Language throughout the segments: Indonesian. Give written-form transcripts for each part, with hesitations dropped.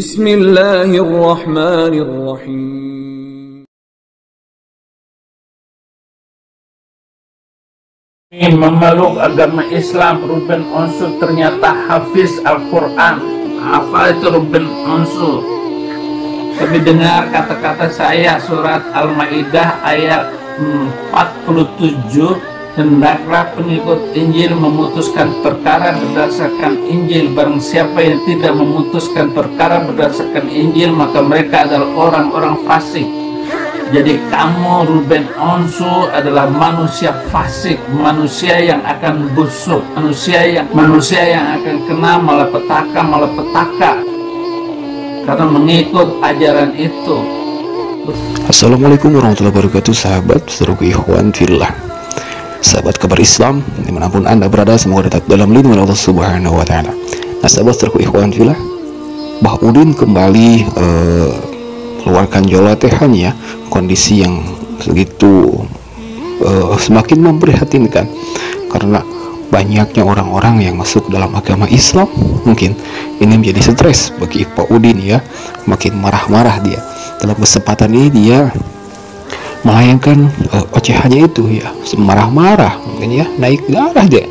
Bismillahirrahmanirrahim. Memeluk agama Islam, Ruben Onsu ternyata hafiz Al-Quran. Apa itu Ruben Onsu? Tapi dengar kata-kata saya, surat Al-Ma'idah ayat 47. Hendaklah pengikut Injil memutuskan perkara berdasarkan Injil. Barang siapa yang tidak memutuskan perkara berdasarkan Injil, maka mereka adalah orang-orang fasik. Jadi kamu Ruben Onsu adalah manusia fasik, manusia yang akan busuk, manusia yang akan kena malapetaka karena mengikut ajaran itu. Assalamualaikum warahmatullahi wabarakatuh, sahabat seluruh ikhwan fillah, sahabat kabar Islam dimanapun anda berada, semoga tetap dalam lindungan Allah Subhanahu wa Ta'ala. Nah, sahabat seluruh ikhwan fillah, Mbah Udin kembali keluarkan jolotehannya, kondisi yang begitu semakin memprihatinkan karena banyaknya orang-orang yang masuk dalam agama Islam. Mungkin ini menjadi stres bagi Pak Udin ya, makin marah-marah dia. Dalam kesempatan ini dia melayangkan ocehannya itu ya, marah-marah mungkin ya, naik darah dia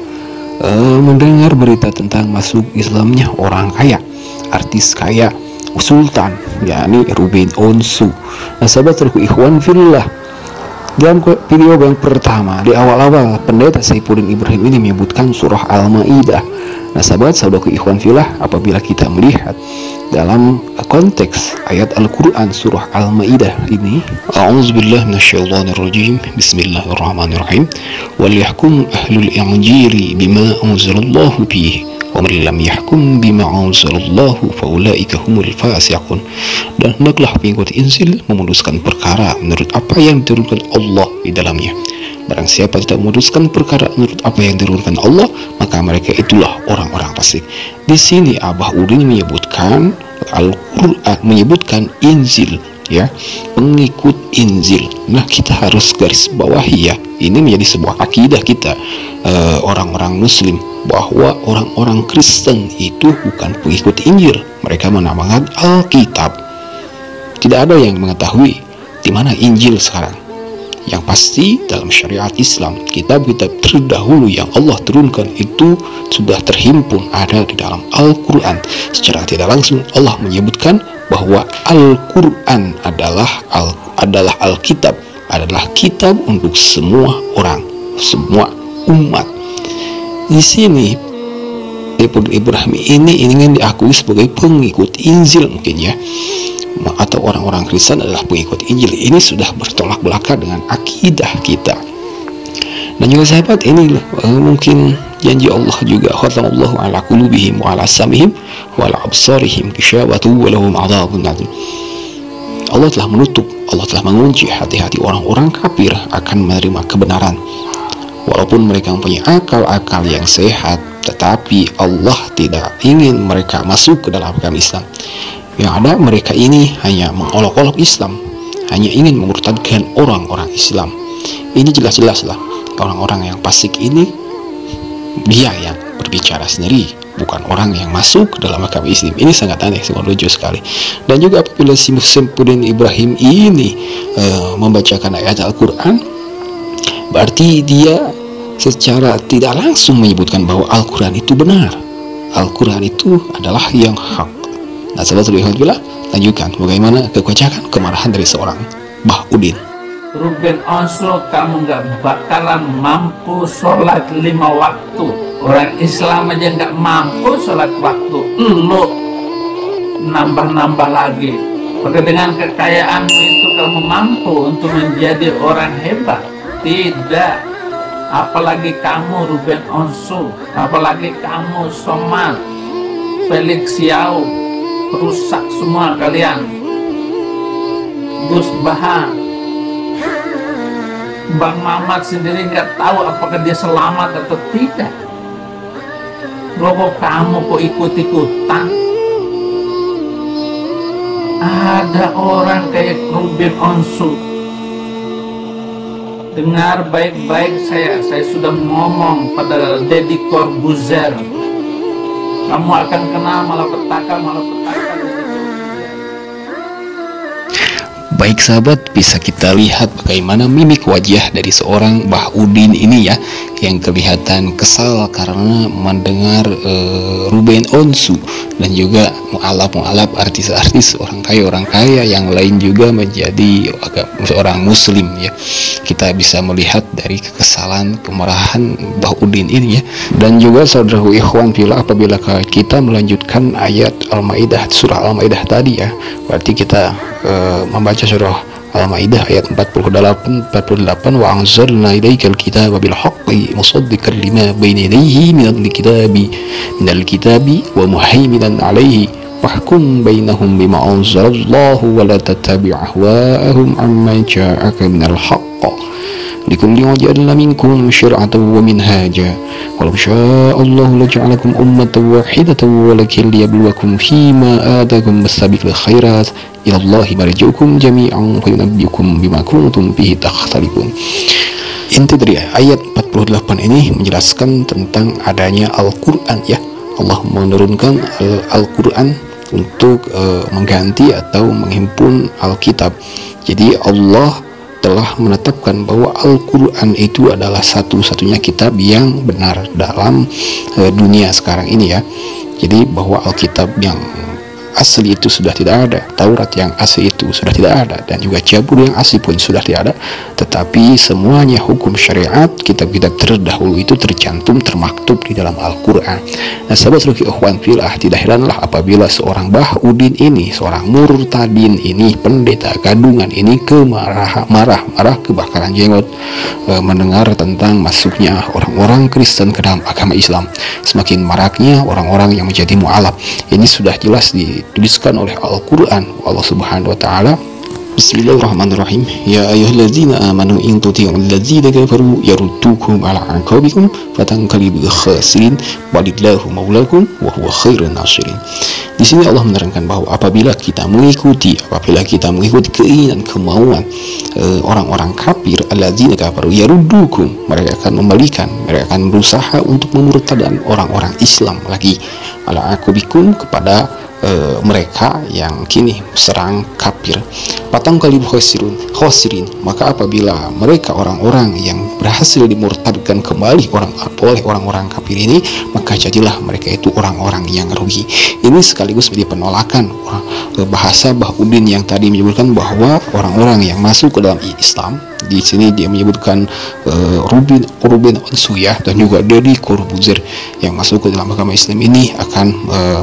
mendengar berita tentang masuk Islamnya orang kaya, artis kaya, sultan, yakni Ruben Onsu. Nah, sahabat terku ikhwan fillah, dalam video yang pertama di awal-awal pendeta Saifuddin Ibrahim ini menyebutkan surah Al-Ma'idah. Nah, sahabat ikhwan fillah, apabila kita melihat dalam konteks ayat Al-Quran surah Al-Ma'idah ini, a'udzubillahi minasyaitonirrajim, bismillahirrahmanirrahim, wal yahkum ahlul injili bima anzalallahu fihi wa man lam yahkum bima anzalallahu faulaika humul fasiqun. Dan hendaklah pengikut Injil memutuskan perkara menurut apa yang diturunkan Allah di dalamnya. Barang siapa tidak memutuskan perkara menurut apa yang diturunkan Allah, maka mereka itulah orang-orang fasik. Di sini Abah Udin menyebutkan Al-Quran, menyebutkan Injil ya, pengikut Injil. Nah, kita harus garis bawahi ya, ini menjadi sebuah akidah kita orang-orang Muslim, bahwa orang-orang Kristen itu bukan pengikut Injil, mereka menamakan Alkitab. Tidak ada yang mengetahui di mana Injil sekarang. Yang pasti dalam syariat Islam, kitab-kitab terdahulu yang Allah turunkan itu sudah terhimpun ada di dalam Al-Quran. Secara tidak langsung Allah menyebutkan bahwa Al-Quran adalah Alkitab, adalah kitab untuk semua orang, semua umat. Di sini Ibrahim ini ingin diakui sebagai pengikut Injil mungkin ya, atau orang-orang Kristen adalah pengikut Injil. Ini sudah bertolak belakang dengan akidah kita. Dan juga sahabat, ini mungkin janji Allah juga, khatamallahu ala qulubihim wa ala sam'ihim wa ala absarihim ghishawatu wa lahum adzabun adzim. Allah telah menutup, Allah telah mengunci hati-hati orang-orang kafir akan menerima kebenaran. Walaupun mereka mempunyai akal-akal yang sehat, tetapi Allah tidak ingin mereka masuk ke dalam agama Islam. Yang ada mereka ini hanya mengolok-olok Islam, hanya ingin memurtadkan orang-orang Islam. Ini jelas-jelas lah orang-orang yang fasik ini, dia yang berbicara sendiri, bukan orang yang masuk ke dalam agama Islam. Ini sangat aneh, sangat lucu sekali. Dan juga apabila si Saifuddin Ibrahim ini membacakan ayat Al-Quran, berarti dia secara tidak langsung menyebutkan bahwa Al-Quran itu benar, Al-Quran itu adalah yang hak. Nah, sahabat alhamdulillah, lanjutkan bagaimana kekocakan kemarahan dari seorang Mbah Udin. Ruben Onsu, kamu gak bakalan mampu sholat 5 waktu. Orang Islam aja gak mampu sholat waktu, lu nambah-nambah lagi. Maka dengan kekayaanmu itu kamu mampu untuk menjadi orang hebat? Tidak. Apalagi kamu Ruben Onsu, apalagi kamu Somad, Felix Yao, rusak semua kalian. Gus Baha, Bang Mamat sendiri nggak tahu apakah dia selamat atau tidak. Logo kamu kok ikut-ikutan? Ada orang kayak Ruben Onsu. Dengar baik-baik, saya sudah ngomong pada Deddy Corbuzier, kamu akan kena malapetaka. Baik sahabat, bisa kita lihat bagaimana mimik wajah dari seorang Mbah Udin ini ya, yang kelihatan kesal karena mendengar Ruben Onsu dan juga mu'alaf artis-artis orang kaya yang lain juga menjadi seorang muslim ya. Kita bisa melihat dari kekesalan, kemarahan Mbah Udin ini ya. Dan juga saudaraku ikhwan fillah, apabila kita melanjutkan ayat Al-Maidah, surah Al-Maidah tadi ya, berarti kita membaca surah Al-Maidah ayat 48 wa anzalna ilaikal kitaba bil haqqi musaddiqan lima bayna yadayhi minal kitabi wa muhaiminan alaihi wahkum bainahum bima anzalallahu wa la tattabi' ahwa'ahum amma ja'aka minal haqq likulli waj'alna minkum syir'atan wa minhaja walau syaa Allahu laja'alakum ummatan wahidatan walakin liyabluwakum fima atakum fastabiqul khairat ilallahi marji'ukum jami'an fa yunabbi'ukum bima kuntum fihi takhtalifun. Inti dari ayat 48 ini menjelaskan tentang adanya Al-Qur'an ya. Allah menurunkan Al-Qur'an untuk mengganti atau menghimpun Alkitab. Jadi Allah telah menetapkan bahwa Al-Quran itu adalah satu-satunya kitab yang benar dalam dunia sekarang ini ya. Jadi bahwa Alkitab yang asli itu sudah tidak ada, Taurat yang asli itu sudah tidak ada, dan juga Zabur yang asli pun sudah tidak ada, tetapi semuanya hukum syariat, kitab-kitab terdahulu itu tercantum, termaktub di dalam Al-Quran. Nah sahabat ruki ikhwan fillah, tidak heranlah apabila seorang Mbah Udin ini, seorang murtadin ini, pendeta gadungan ini marah kebakaran jenggot mendengar tentang masuknya orang-orang Kristen ke dalam agama Islam. Semakin maraknya orang-orang yang menjadi mu'alaf. Ini sudah jelas dituliskan oleh Al-Quran. Allah Subhanahu wa Ta'ala, Bismillahirrahmanirrahim. Ya ayyuhallazina amanu in tuti'ul ladzina kafaru yaruddukum ala aqabikum fatanqalibu khasirin walillahu maulakum wa huwa khairun nasirin. Di sini Allah menerangkan bahwa apabila kita mengikuti keinginan kemauan orang-orang kafir, alladzina kafaru yaruddukum, mereka akan membalikan, mereka akan berusaha untuk memurtadkan orang-orang Islam lagi ala aqabikum, kepada mereka yang kini serang kafir. Fatanqalibu khasirin, maka apabila mereka orang-orang yang berhasil dimurtadkan kembali oleh orang-orang kafir ini, maka jadilah mereka itu orang-orang yang rugi. Ini sekaligus menjadi penolakan bahasa Mbah Udin yang tadi menyebutkan bahwa orang-orang yang masuk ke dalam Islam, di sini dia menyebutkan Ruben Onsu ya, dan juga Deddy Corbuzier yang masuk ke dalam agama Islam ini akan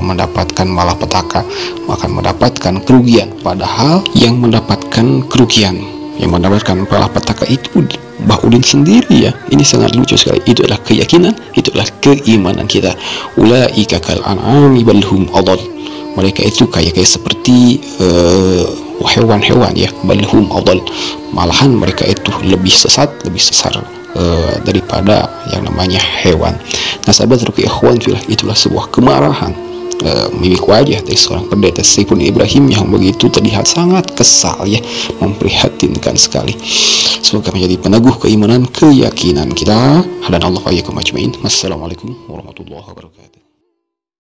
mendapatkan malapetaka, akan mendapatkan kerugian. Padahal yang mendapatkan kerugian, yang mendapatkan malapetaka itu Mbah Udin sendiri ya. Ini sangat lucu sekali. Itu adalah keyakinan, itu adalah keimanan kita. Ulaika kal an'ami bal hum adall. Mereka itu kayak seperti hewan-hewan ya, balhum adall, malahan mereka itu lebih sesat, lebih sesat daripada yang namanya hewan. Nah sahabat ruki ikhwan fillah, itulah sebuah kemarahan mimik wajah dari seorang pendeta Saiful Ibrahim yang begitu terlihat sangat kesal ya, memprihatinkan sekali. Semoga menjadi peneguh keimanan, keyakinan kita. Dan Allah wa iyyakum ajmain. Wassalamualaikum warahmatullahi wabarakatuh.